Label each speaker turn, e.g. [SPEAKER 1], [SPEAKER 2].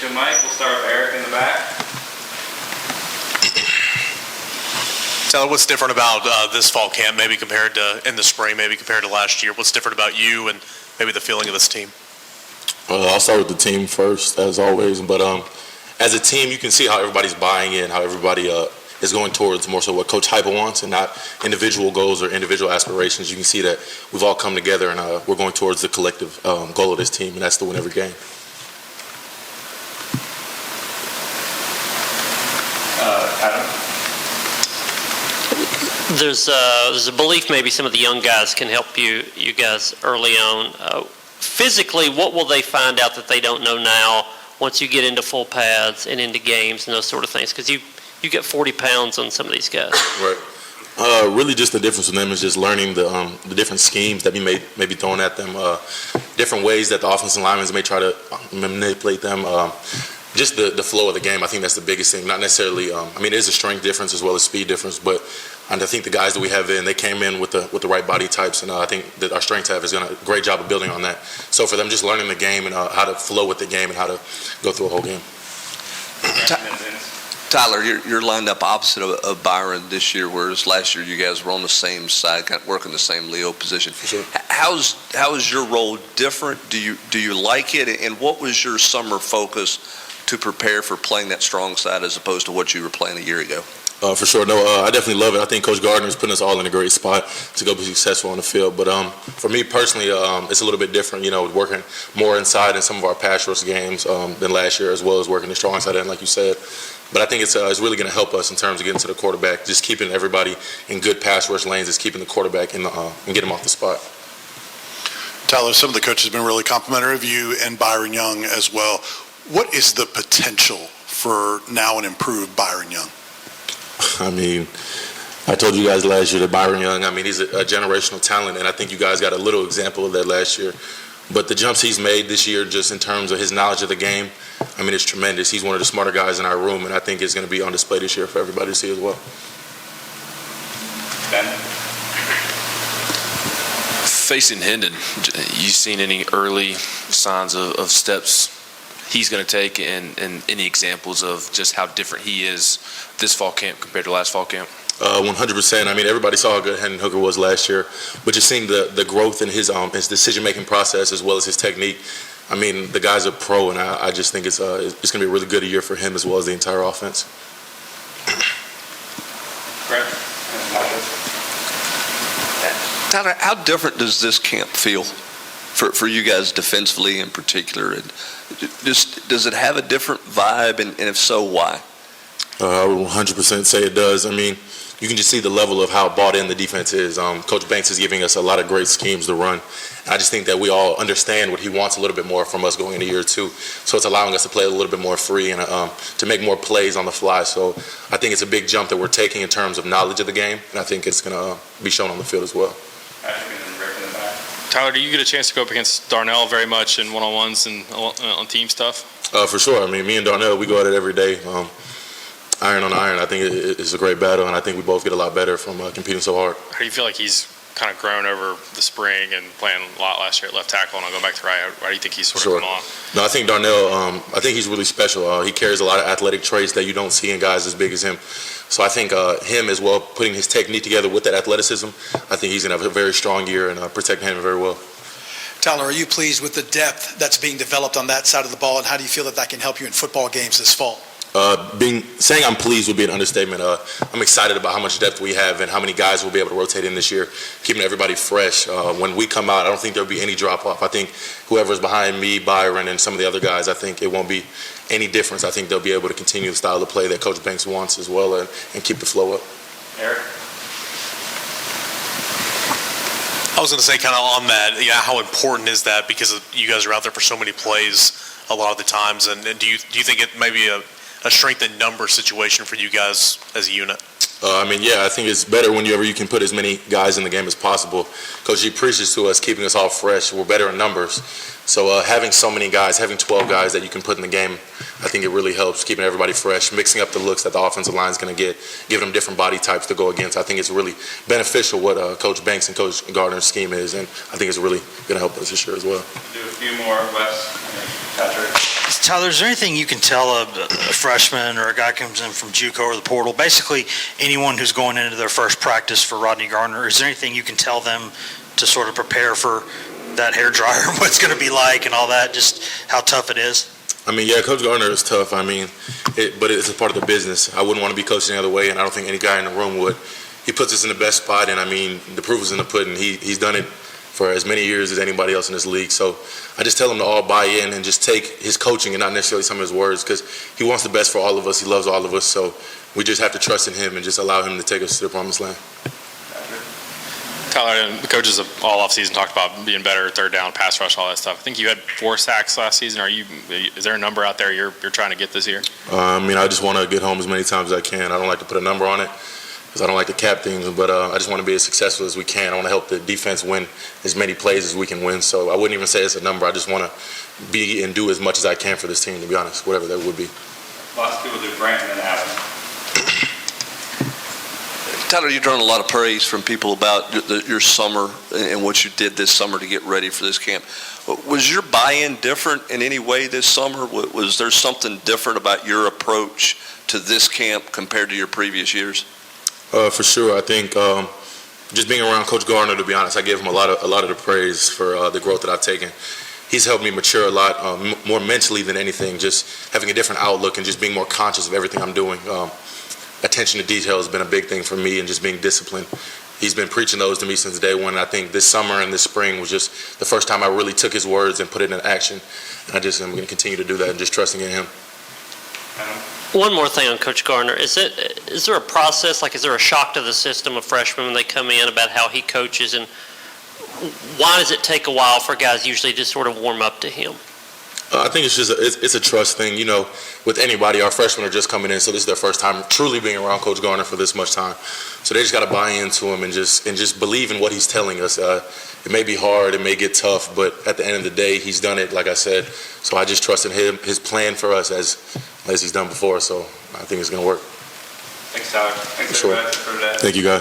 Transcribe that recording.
[SPEAKER 1] to Mike. We'll start with Eric in the back.
[SPEAKER 2] Tyler, what's different about this fall camp, maybe compared to in the spring, maybe compared to last year? What's different about you and maybe the feeling of this team?
[SPEAKER 3] I'll start with the team first, as always. But as a team, you can see how everybody's buying in, how everybody is going towards more so what Coach Heupel wants and not individual goals or individual aspirations. You can see that we've all come together and we're going towards the collective goal of this team, and that's to win every game.
[SPEAKER 1] Adam?
[SPEAKER 4] There's a belief maybe some of the young guys can help you guys early on. Physically, what will they find out that they don't know now once you get into full pads and into games and those sort of things? Because you get 40 pounds on some of these guys.
[SPEAKER 3] Right. Really just the difference with them is just learning the different schemes that we may be throwing at them, different ways that the offensive linemen may try to manipulate them. Just the flow of the game, I think that's the biggest thing. Not necessarily, it is a strength difference as well as speed difference, but I think the guys that we have they came in with the right body types, and I think that our strength staff has done a great job of building on that. So for them, just learning the game and how to flow with the game and how to go through a whole game.
[SPEAKER 5] Tyler, you're lined up opposite of Byron this year, whereas last year you guys were on the same side, kind of working the same Leo position.
[SPEAKER 3] For sure.
[SPEAKER 5] How is your role different? Do you like it? And what was your summer focus to prepare for playing that strong side as opposed to what you were playing a year ago?
[SPEAKER 3] For sure. No, I definitely love it. I think Coach Gardner is putting us all in a great spot to go be successful on the field. But for me personally, it's a little bit different, working more inside in some of our pass rush games than last year, as well as working the strong side end, like you said. But I think it's really going to help us in terms of getting to the quarterback, just keeping everybody in good pass rush lanes, is keeping the quarterback and get him off the spot.
[SPEAKER 6] Tyler, some of the coaches have been really complimentary of you and Byron Young as well. What is the potential for now an improved Byron Young?
[SPEAKER 3] I told you guys last year that Byron Young, he's a generational talent, and I think you guys got a little example of that last year. But the jumps he's made this year, just in terms of his knowledge of the game, it's tremendous. He's one of the smarter guys in our room, and I think it's going to be on display this year for everybody to see as well.
[SPEAKER 1] Ben?
[SPEAKER 7] Facing Hendon, you seen any early signs of steps he's going to take, and any examples of just how different he is this fall camp compared to last fall camp?
[SPEAKER 3] 100%. Everybody saw how good Hayden Hooker was last year, but just seeing the growth in his decision-making process as well as his technique. The guy's a pro, and I just think it's going to be a really good year for him as well as the entire offense.
[SPEAKER 1] Greg?
[SPEAKER 5] Tyler, how different does this camp feel for you guys defensively in particular? And does it have a different vibe, and if so, why?
[SPEAKER 3] I would 100% say it does. You can just see the level of how bought in the defense is. Coach Banks is giving us a lot of great schemes to run. I just think that we all understand what he wants a little bit more from us going into year two. So it's allowing us to play a little bit more free and to make more plays on the fly. So I think it's a big jump that we're taking in terms of knowledge of the game, and I think it's going to be shown on the field as well.
[SPEAKER 8] Tyler, do you get a chance to go up against Darnold very much in one-on-ones and on team stuff?
[SPEAKER 3] For sure. Me and Darnell, we go at it every day. Iron on iron. I think it's a great battle, and I think we both get a lot better from competing so hard.
[SPEAKER 8] How do you feel like he's kind of grown over the spring and playing a lot last year at left tackle, and I'll go back to right? Why do you think he's sort of come on?
[SPEAKER 3] No, I think Darnell, I think he's really special. He carries a lot of athletic traits that you don't see in guys as big as him. So I think him as well, putting his technique together with that athleticism, I think he's going to have a very strong year and protect him very well.
[SPEAKER 9] Tyler, are you pleased with the depth that's being developed on that side of the ball, and how do you feel that can help you in football games this fall?
[SPEAKER 3] Saying I'm pleased would be an understatement. I'm excited about how much depth we have and how many guys we'll be able to rotate in this year, keeping everybody fresh. When we come out, I don't think there'll be any drop-off. I think whoever's behind me, Byron, and some of the other guys, I think it won't be any difference. I think they'll be able to continue the style of play that Coach Banks wants as well and keep the flow up.
[SPEAKER 1] Eric?
[SPEAKER 2] I was going to say kind of on that, how important is that, because you guys are out there for so many plays a lot of the times, and do you think it may be a strength in number situation for you guys as a unit?
[SPEAKER 3] I think it's better whenever you can put as many guys in the game as possible. Coach G preaches to us keeping us all fresh. We're better in numbers. So having so many guys, having 12 guys that you can put in the game, I think it really helps keeping everybody fresh, mixing up the looks that the offensive line is going to get, giving them different body types to go against. I think it's really beneficial what Coach Banks and Coach Gardner's scheme is, and I think it's really going to help us this year as well.
[SPEAKER 1] Do a few more, Wes and Patrick.
[SPEAKER 10] Tyler, is there anything you can tell a freshman or a guy comes in from JUCO or the portal, basically anyone who's going into their first practice for Rodney Garner, is there anything you can tell them to sort of prepare for that hair dryer, what it's going to be like and all that, just how tough it is?
[SPEAKER 3] I mean, yeah, Coach Garner is tough. I mean, but it's a part of the business. I wouldn't want to be coached any other way, and I don't think any guy in the room would. He puts us in the best spot, and I mean, the proof is in the pudding. He's done it for as many years as anybody else in this league. So I just tell him to all buy in and just take his coaching and not necessarily some of his words, because he wants the best for all of us. He loves all of us. So we just have to trust in him and just allow him to take us to the promised land.
[SPEAKER 8] Tyler, and the coaches have all offseason talked about being better, third down, pass rush, all that stuff. I think you had 4 sacks last season. Is there a number out there you're trying to get this year?
[SPEAKER 3] I mean, I just want to get home as many times as I can. I don't like to put a number on it because I don't like to cap things, but I just want to be as successful as we can. I want to help the defense win as many plays as we can win. So I wouldn't even say it's a number. I just want to be and do as much as I can for this team, to be honest, whatever that would be.
[SPEAKER 1] Last two will do Brandon and Adam.
[SPEAKER 5] Tyler, you've done a lot of praise from people about your summer and what you did this summer to get ready for this camp. Was your buy-in different in any way this summer? Was there something different about your approach to this camp compared to your previous years?
[SPEAKER 3] For sure. I think just being around Coach Garner, to be honest, I gave him a lot of the praise for the growth that I've taken. He's helped me mature a lot, more mentally than anything, just having a different outlook and just being more conscious of everything I'm doing. Attention to detail has been a big thing for me, and just being disciplined. He's been preaching those to me since day one. I think this summer and this spring was just the first time I really took his words and put it into action. And I'm going to continue to do that and just trusting in him.
[SPEAKER 4] One more thing on Coach Garner. Is there a process, like is there a shock to the system of freshmen when they come in about how he coaches, and why does it take a while for guys usually to sort of warm up to him?
[SPEAKER 3] I think it's just it's a trust thing. You know, with anybody, our freshmen are just coming in, so this is their first time truly being around Coach Garner for this much time. So they just got to buy into him and just believe in what he's telling us. It may be hard, it may get tough, but at the end of the day, he's done it, like I said. So I just trust in him, his plan for us as he's done before. So I think it's going to work.
[SPEAKER 1] Thanks, Tyler. Thanks,
[SPEAKER 3] Sure.
[SPEAKER 1] everybody, for that.
[SPEAKER 3] Thank you, guys.